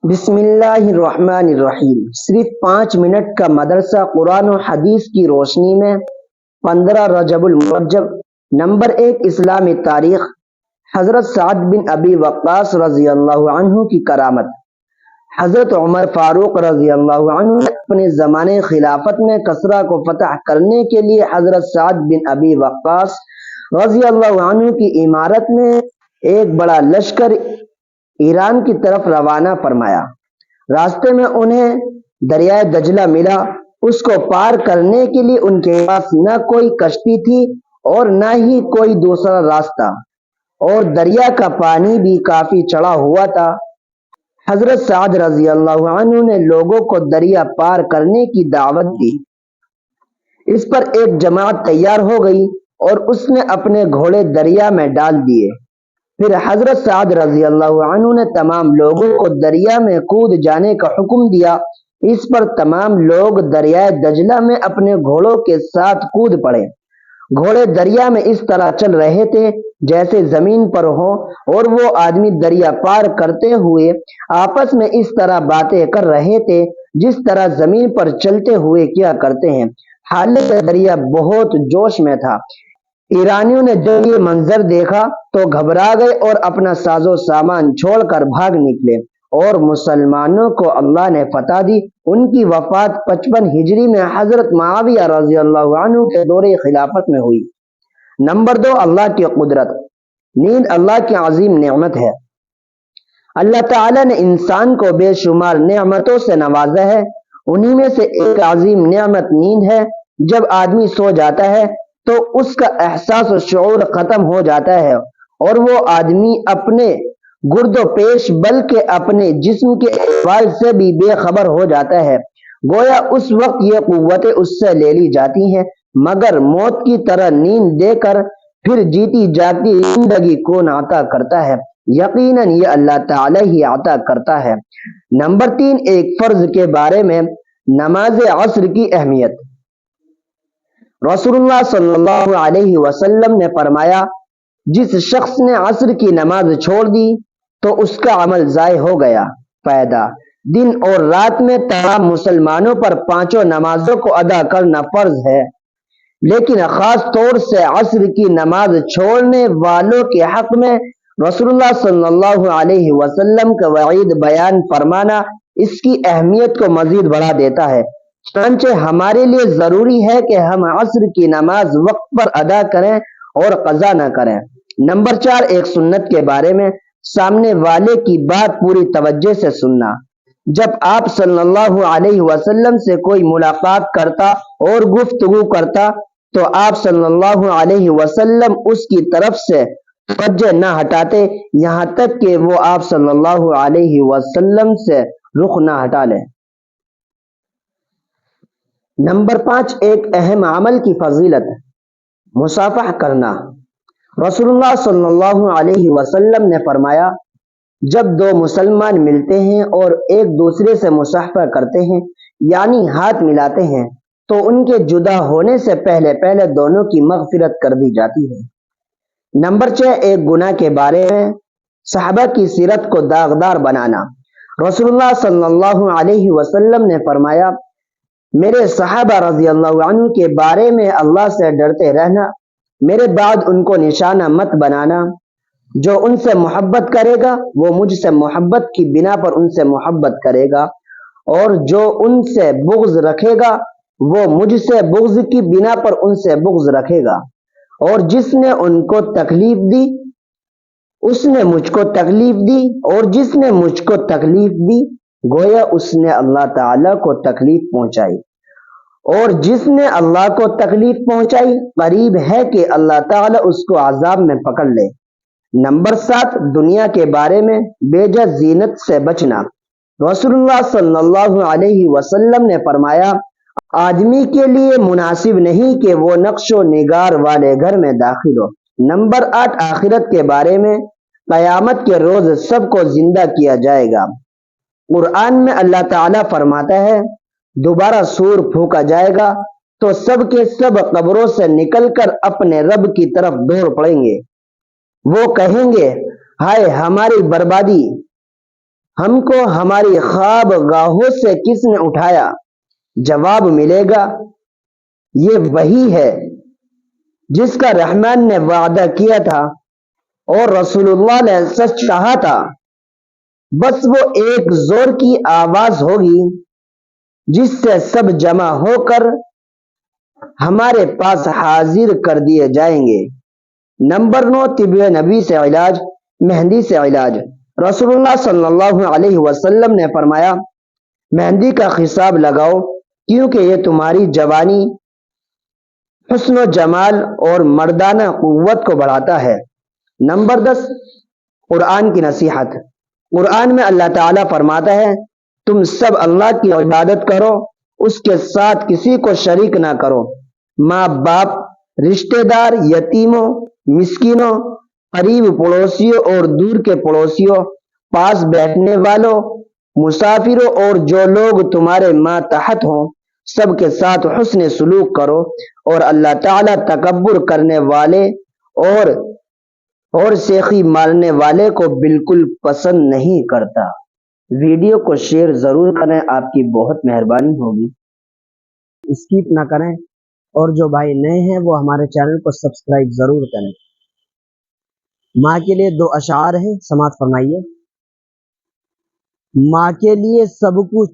بسم اللہ الرحمن الرحیم۔ صرف 5 منٹ کا مدرسہ قرآن و حدیث کی روشنی میں 15 رجب المرجب۔ نمبر 1، اسلامی تاریخ۔ حضرت سعد بن ابی وقاص رضی اللہ عنہ کی کرامت۔ حضرت عمر فاروق رضی اللہ عنہ نے اپنے زمانے خلافت میں کسرا کو فتح کرنے کے لیے حضرت سعد بن ابی وقاص رضی اللہ عنہ کی امارت میں ایک بڑا لشکر ایران کی طرف روانہ فرمایا۔ راستے میں انہیں دریائے دجلہ ملا۔ اس کو پار کرنے کے لیے ان کے پاس نہ کوئی کشتی تھی اور نہ ہی کوئی دوسرا راستہ، اور دریا کا پانی بھی کافی چڑھا ہوا تھا۔ حضرت سعد رضی اللہ عنہ نے لوگوں کو دریا پار کرنے کی دعوت دی۔ اس پر ایک جماعت تیار ہو گئی اور اس نے اپنے گھوڑے دریا میں ڈال دیے۔ پھر حضرت سعد رضی اللہ عنہ نے تمام لوگوں کو دریا میں کود جانے کا حکم دیا۔ اس پر تمام لوگ دریائے دجلہ میں اپنے گھوڑوں کے ساتھ کود پڑے۔ گھوڑے دریا میں اس طرح چل رہے تھے جیسے زمین پر ہوں، اور وہ آدمی دریا پار کرتے ہوئے آپس میں اس طرح باتیں کر رہے تھے جس طرح زمین پر چلتے ہوئے کیا کرتے ہیں۔ حالانکہ دریا بہت جوش میں تھا۔ ایرانیوں نے جب یہ منظر دیکھا تو گھبرا گئے اور اپنا ساز و سامان چھوڑ کر بھاگ نکلے، اور مسلمانوں کو اللہ نے فتح دی۔ ان کی وفات 55 ہجری میں حضرت معاویہ رضی اللہ عنہ کے دور خلافت میں ہوئی۔ نمبر 2، اللہ کی قدرت۔ نیند اللہ کی عظیم نعمت ہے۔ اللہ تعالیٰ نے انسان کو بے شمار نعمتوں سے نوازا ہے۔ انہی میں سے ایک عظیم نعمت نیند ہے۔ جب آدمی سو جاتا ہے تو اس کا احساس و شعور ختم ہو جاتا ہے، اور وہ آدمی اپنے گرد و پیش بلکہ اپنے جسم کے احوال سے بھی بے خبر ہو جاتا ہے۔ گویا اس وقت یہ قوتیں اس سے لے لی جاتی ہیں، مگر موت کی طرح نیند دے کر پھر جیتی جاگتی زندگی کون عطا کرتا ہے؟ یقیناً یہ اللہ تعالیٰ ہی عطا کرتا ہے۔ نمبر 3، ایک فرض کے بارے میں نماز عصر کی اہمیت۔ رسول اللہ صلی اللہ علیہ وسلم نے فرمایا، جس شخص نے عصر کی نماز چھوڑ دی تو اس کا عمل ضائع ہو گیا۔ فائدہ: دن اور رات میں تمام مسلمانوں پر 5 نمازوں کو ادا کرنا فرض ہے، لیکن خاص طور سے عصر کی نماز چھوڑنے والوں کے حق میں رسول اللہ صلی اللہ علیہ وسلم کا وعید بیان فرمانا اس کی اہمیت کو مزید بڑھا دیتا ہے۔ چنانچہ ہمارے لیے ضروری ہے کہ ہم عصر کی نماز وقت پر ادا کریں اور قضا نہ کریں۔ نمبر 4، ایک سنت کے بارے میں سامنے والے کی بات پوری توجہ سے سننا۔ جب آپ صلی اللہ علیہ وسلم سے کوئی ملاقات کرتا اور گفتگو کرتا تو آپ صلی اللہ علیہ وسلم اس کی طرف سے توجہ نہ ہٹاتے یہاں تک کہ وہ آپ صلی اللہ علیہ وسلم سے رخ نہ ہٹا لیں۔ نمبر 5، ایک اہم عمل کی فضیلت۔ مصافحہ کرنا۔ رسول اللہ صلی اللہ علیہ وسلم نے فرمایا، جب دو مسلمان ملتے ہیں اور ایک دوسرے سے مصافحہ کرتے ہیں یعنی ہاتھ ملاتے ہیں تو ان کے جدا ہونے سے پہلے دونوں کی مغفرت کر دی جاتی ہے۔ نمبر 6، ایک گناہ کے بارے میں صحابہ کی سیرت کو داغدار بنانا۔ رسول اللہ صلی اللہ علیہ وسلم نے فرمایا، میرے صحابہ رضی اللہ عنہ کے بارے میں اللہ سے ڈرتے رہنا، میرے بعد ان کو نشانہ مت بنانا۔ جو ان سے محبت کرے گا وہ مجھ سے محبت کی بنا پر ان سے محبت کرے گا، اور جو ان سے بغض رکھے گا وہ مجھ سے بغض کی بنا پر ان سے بغض رکھے گا، اور جس نے ان کو تکلیف دی اس نے مجھ کو تکلیف دی، اور جس نے مجھ کو تکلیف دی گویا اس نے اللہ تعالیٰ کو تکلیف پہنچائی، اور جس نے اللہ کو تکلیف پہنچائی قریب ہے کہ اللہ تعالیٰ اس کو عذاب میں پکڑ لے۔ نمبر 7، دنیا کے بارے میں بے جا زینت سے بچنا۔ رسول اللہ صلی اللہ علیہ وسلم نے فرمایا، آدمی کے لیے مناسب نہیں کہ وہ نقش و نگار والے گھر میں داخل ہو۔ نمبر 8، آخرت کے بارے میں قیامت کے روز سب کو زندہ کیا جائے گا۔ قرآن میں اللہ تعالیٰ فرماتا ہے، دوبارہ سور پھونکا جائے گا تو سب کے سب قبروں سے نکل کر اپنے رب کی طرف دوڑ پڑیں گے۔ وہ کہیں گے، ہائے ہماری بربادی، ہم کو ہماری خواب گاہوں سے کس نے اٹھایا؟ جواب ملے گا، یہ وہی ہے جس کا رحمان نے وعدہ کیا تھا اور رسول اللہ نے سچ کہا تھا۔ بس وہ ایک زور کی آواز ہوگی جس سے سب جمع ہو کر ہمارے پاس حاضر کر دیے جائیں گے۔ نمبر 9، طب نبی سے علاج، مہندی سے علاج۔ رسول اللہ صلی اللہ علیہ وسلم نے فرمایا، مہندی کا حساب لگاؤ کیونکہ یہ تمہاری جوانی، حسن و جمال اور مردانہ قوت کو بڑھاتا ہے۔ نمبر 10، قرآن کی نصیحت۔ قرآن میں اللہ تعالیٰ فرماتا ہے، تم سب اللہ کی عبادت کرو، اس کے ساتھ کسی کو شریک نہ کرو۔ ماں باپ، رشتہ دار، یتیموں، مسکینوں، قریب پڑوسیوں اور دور کے پڑوسیوں، پاس بیٹھنے والوں، مسافروں اور جو لوگ تمہارے ماتحت ہوں، سب کے ساتھ حسن سلوک کرو، اور اللہ تعالیٰ تکبر کرنے والے اور شیخی مارنے والے کو بالکل پسند نہیں کرتا۔ ویڈیو کو شیئر ضرور کریں، آپ کی بہت مہربانی ہوگی۔ اسکپ نہ کریں، اور جو بھائی نئے ہیں وہ ہمارے چینل کو سبسکرائب ضرور کریں۔ ماں کے لیے 2 اشعار ہیں، سماعت فرمائیے۔ ماں کے لیے سب کچھ